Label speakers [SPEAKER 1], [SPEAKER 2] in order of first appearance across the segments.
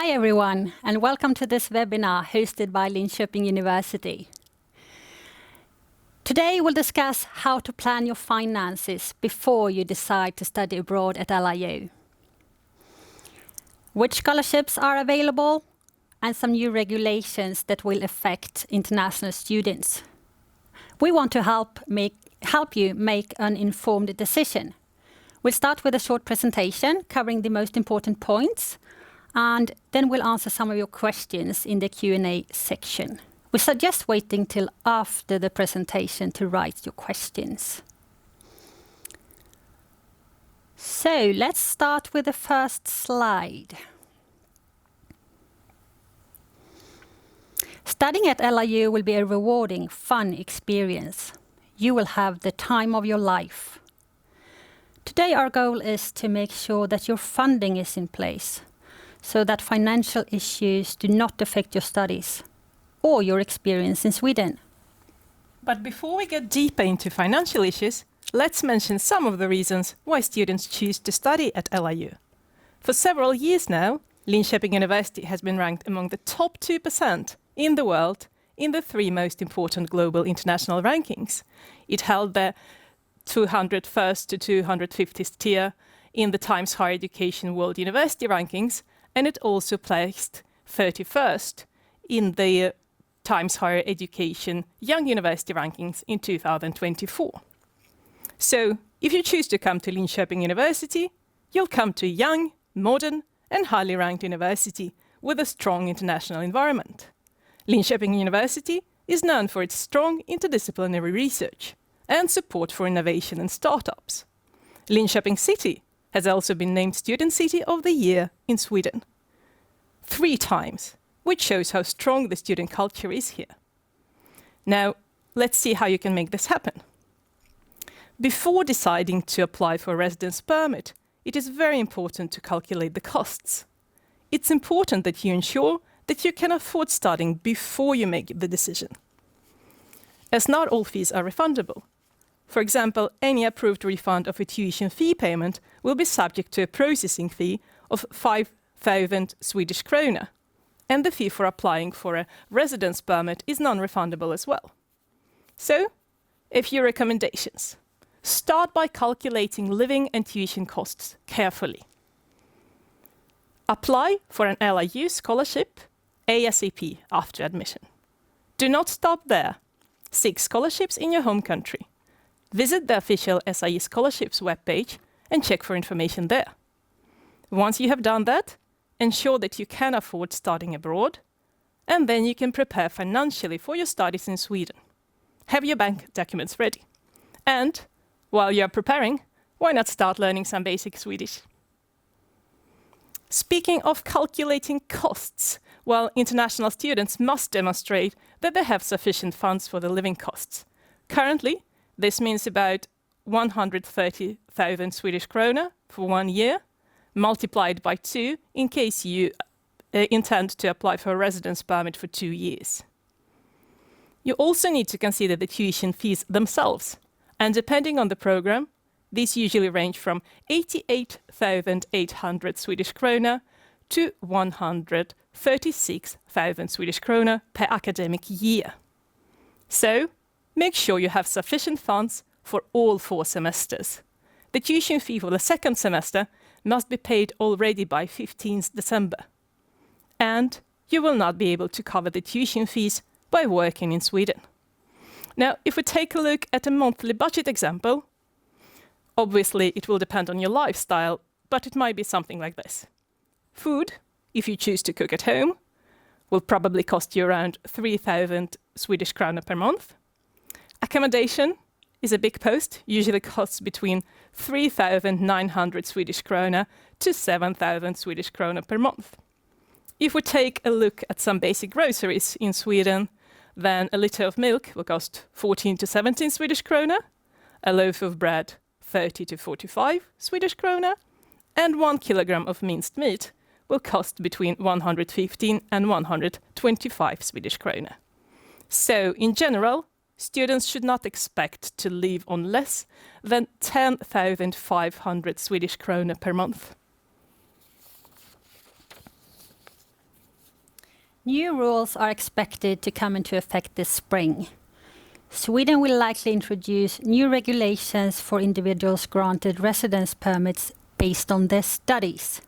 [SPEAKER 1] Hi everyone, and welcome to this webinar hosted by Linköping University. Today we'll discuss how to plan your finances before you decide to study abroad at LiU. Which scholarships are available, and some new regulations that will affect international students. We want to help you make an informed decision. We'll start with a short presentation covering the most important points, and then we'll answer some of your questions in the Q&A section. We suggest waiting till after the presentation to write your questions. So let's start with the first slide. Studying at LiU will be a rewarding, fun experience. You will have the time of your life. Today our goal is to make sure that your funding is in place, so that financial issues do not affect your studies or your experience in Sweden.
[SPEAKER 2] But before we get deeper into financial issues, let's mention some of the reasons why students choose to study at LiU. For several years now, Linköping University has been ranked among the top 2% in the world in the 3 most important global international rankings. It held the 201st to 250th tier in the Times Higher Education World University Rankings, and it also placed 31st in the Times Higher Education Young University Rankings in 2024. So, if you choose to come to Linköping University, you'll come to a young, modern and highly ranked university with a strong international environment. Linköping University is known for its strong interdisciplinary research and support for innovation and startups. Linköping City has also been named Student City of the Year in Sweden 3 times, which shows how strong the student culture is here. Now, let's see how you can make this happen. Before deciding to apply for a residence permit, it is very important to calculate the costs. It's important that you ensure that you can afford studying before you make the decision, as not all fees are refundable. For example, any approved refund of a tuition fee payment will be subject to a processing fee of 5,000 Swedish krona, and the fee for applying for a residence permit is non-refundable as well. So, a few recommendations. Start by calculating living and tuition costs carefully. Apply for an LiU scholarship ASAP after admission. Do not stop there. Seek scholarships in your home country. Visit the official SIE Scholarships webpage and check for information there. Once you have done that, ensure that you can afford studying abroad, and then you can prepare financially for your studies in Sweden. Have your bank documents ready. And while you are preparing, why not start learning some basic Swedish? Speaking of calculating costs, well, international students must demonstrate that they have sufficient funds for the living costs. Currently, this means about 130,000 Swedish krona for 1 year, multiplied by 2 in case you intend to apply for a residence permit for 2 years. You also need to consider the tuition fees themselves, and depending on the program, these usually range from 88,800 Swedish krona to 136,000 Swedish krona per academic year. So, make sure you have sufficient funds for all 4 semesters. The tuition fee for the 2nd semester must be paid already by 15th December. And you will not be able to cover the tuition fees by working in Sweden. Now, if we take a look at a monthly budget example, obviously it will depend on your lifestyle, but it might be something like this. Food, if you choose to cook at home, will probably cost you around 3,000 Swedish krona per month. Accommodation is a big post, usually costs between 3,900 Swedish krona to 7,000 Swedish krona per month. If we take a look at some basic groceries in Sweden, then a liter of milk will cost 14 to 17 Swedish krona, a loaf of bread 30 to 45 Swedish krona, and 1 kilogram of minced meat will cost between 115 and 125 Swedish krona. So, in general, students should not expect to live on less than 10,500 Swedish krona per month.
[SPEAKER 1] New rules are expected to come into effect this spring. Sweden will likely introduce new regulations for individuals granted residence permits based on their studies.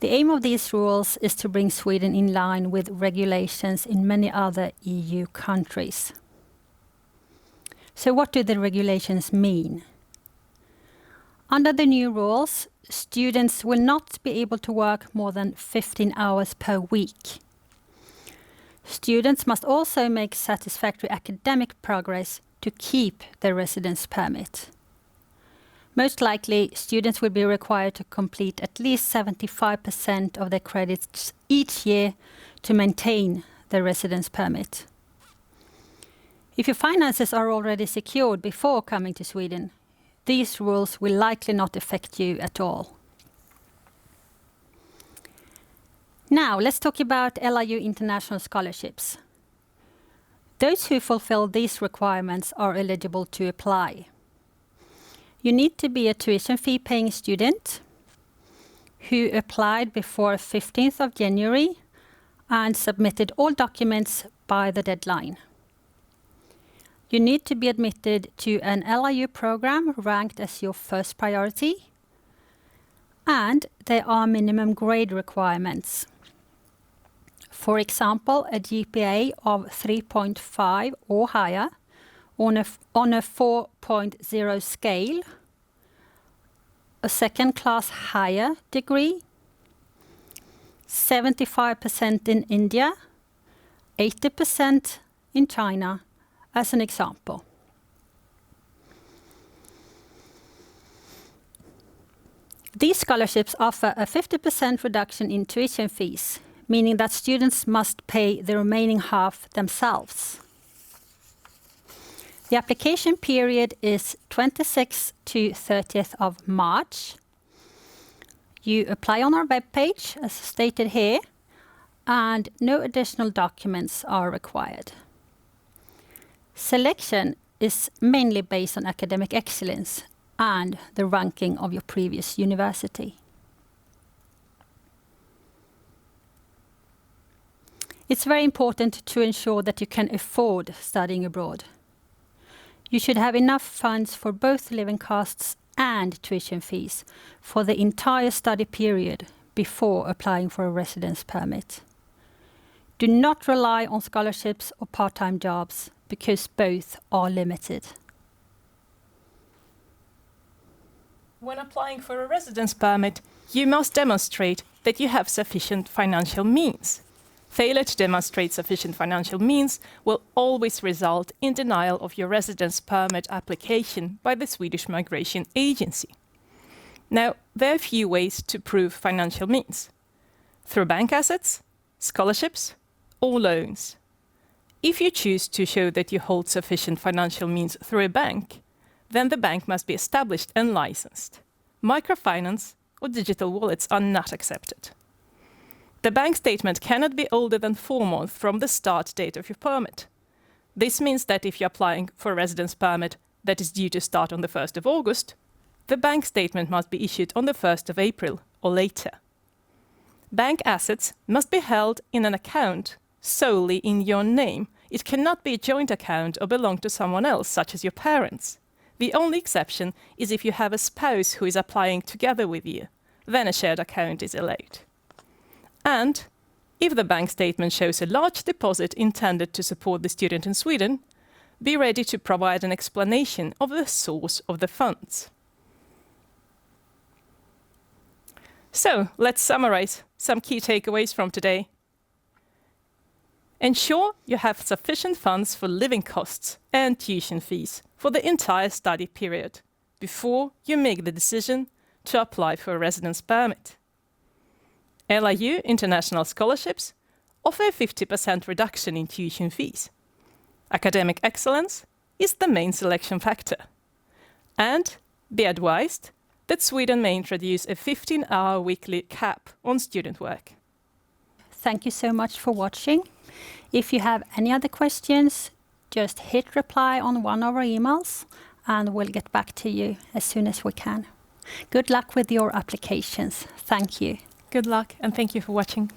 [SPEAKER 1] The aim of these rules is to bring Sweden in line with regulations in many other EU countries. So what do the regulations mean? Under the new rules, students will not be able to work more than 15 hours per week. Students must also make satisfactory academic progress to keep their residence permit. Most likely, students will be required to complete at least 75% of their credits each year to maintain their residence permit. If your finances are already secured before coming to Sweden, these rules will likely not affect you at all. Now, let's talk about LiU International Scholarships. Those who fulfill these requirements are eligible to apply. You need to be a tuition fee paying student who applied before 15th of January and submitted all documents by the deadline. You need to be admitted to an LiU program ranked as your first priority, and there are minimum grade requirements. For example, a GPA of 3.5 or higher on a 4.0 scale, a second-class higher degree, 75% in India, 80% in China, as an example. These scholarships offer a 50% reduction in tuition fees, meaning that students must pay the remaining half themselves. The application period is 26th to 30th of March. You apply on our webpage, as stated here, and no additional documents are required. Selection is mainly based on academic excellence and the ranking of your previous university. It's very important to ensure that you can afford studying abroad. You should have enough funds for both living costs and tuition fees for the entire study period before applying for a residence permit. Do not rely on scholarships or part-time jobs because both are limited.
[SPEAKER 2] When applying for a residence permit, you must demonstrate that you have sufficient financial means. Failure to demonstrate sufficient financial means will always result in denial of your residence permit application by the Swedish Migration Agency. Now, there are a few ways to prove financial means: through bank assets, scholarships, or loans. If you choose to show that you hold sufficient financial means through a bank, then the bank must be established and licensed. Microfinance or digital wallets are not accepted. The bank statement cannot be older than 4 months from the start date of your permit. This means that if you're applying for a residence permit that is due to start on the 1st of August, the bank statement must be issued on the 1st of April or later. Bank assets must be held in an account solely in your name. It cannot be a joint account or belong to someone else, such as your parents. The only exception is if you have a spouse who is applying together with you. Then a shared account is allowed. And if the bank statement shows a large deposit intended to support the student in Sweden, be ready to provide an explanation of the source of the funds. So let's summarize some key takeaways from today. Ensure you have sufficient funds for living costs and tuition fees for the entire study period before you make the decision to apply for a residence permit. LiU International Scholarships offer a 50% reduction in tuition fees. Academic excellence is the main selection factor. And be advised that Sweden may introduce a 15-hour weekly cap on student work.
[SPEAKER 1] Thank you so much for watching. If you have any other questions, just hit reply on one of our emails and we'll get back to you as soon as we can. Good luck with your applications. Thank you.
[SPEAKER 2] Good luck and thank you for watching.